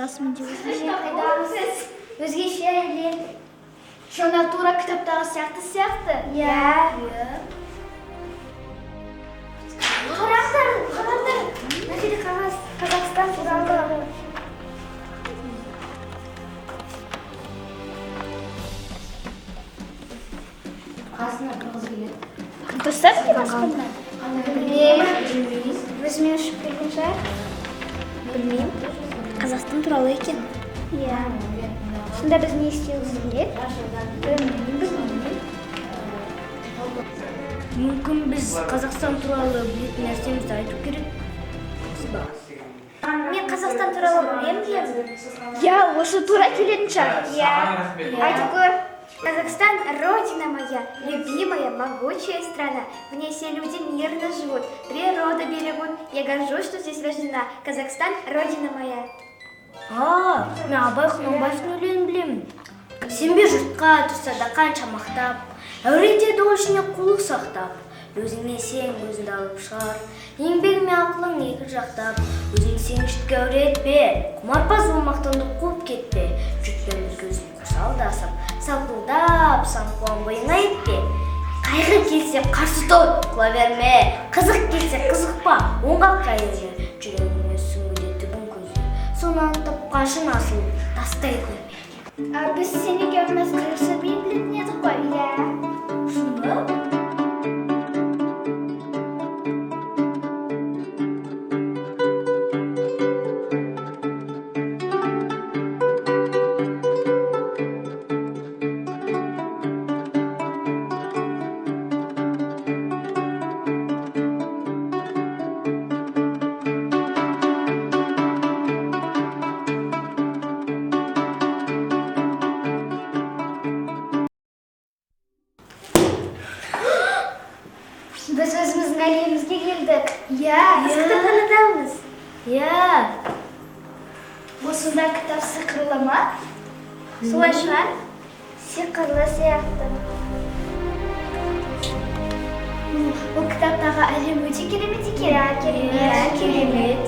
Расымен де өзгеше қайдамыз? Өзгеше әлем. Шона тура кітаптағы сияқты. Иә. Қараңдар. Мына қағаз Қазақстан туралы. Қасына қырғыз келеді. Достар не басқанда? Білмеймін. Өзіме ұшып келген шығар? Білмеймін. Қазақстан туралы екен. Иә. Сонда біз не істеуіміз керек? Білмеймін. Мүмкін біз Қазақстан туралы білетін нәрсемізді айту керек. Мен Қазақстан туралы білемін деймін. Иә, осы тура келетін шығар. Иә. Айтып көр. Казахстан – родина моя, любимая, могучая страна. В ней все люди мирно живут, природу берегут. Я горжусь, что здесь рождена. Казахстан – родина моя. Мен Абай Құнанбаевтың өлеңін білемін. Сенбе жұртқа тұрса да қанша мақтап, әуреде дол ішіне қулық сақтап, өзіңе сен өзіңді алып шығар, еңбегіме ақылың екі жақтап, өзің сен жұртқа әуретпе, құмарпаз болмақтанды қуып кетпе, жұртпен көзін қоса алдасып, сапылдап самқуан бойыңа етпе. Қайғы келсе қарсы тұр, құла берме, қызық келсе қызықпа, оңға қайырме, жүрегіңе сүңгіде түбін көзі, сонан тапқан шын асыл тастай көрме. Біз сені көрмес қырысы білетін едік қой, иә. Шынды? Біз өзіміздің әлемімізге келдік. Иә, біз кітапханадамыз. Иә. Осында кітап сиқырлы ма? Солай шығар? Сиқырлы сияқты. Бұл кітаптағы әлем өте керемет екен. Иә, керемет.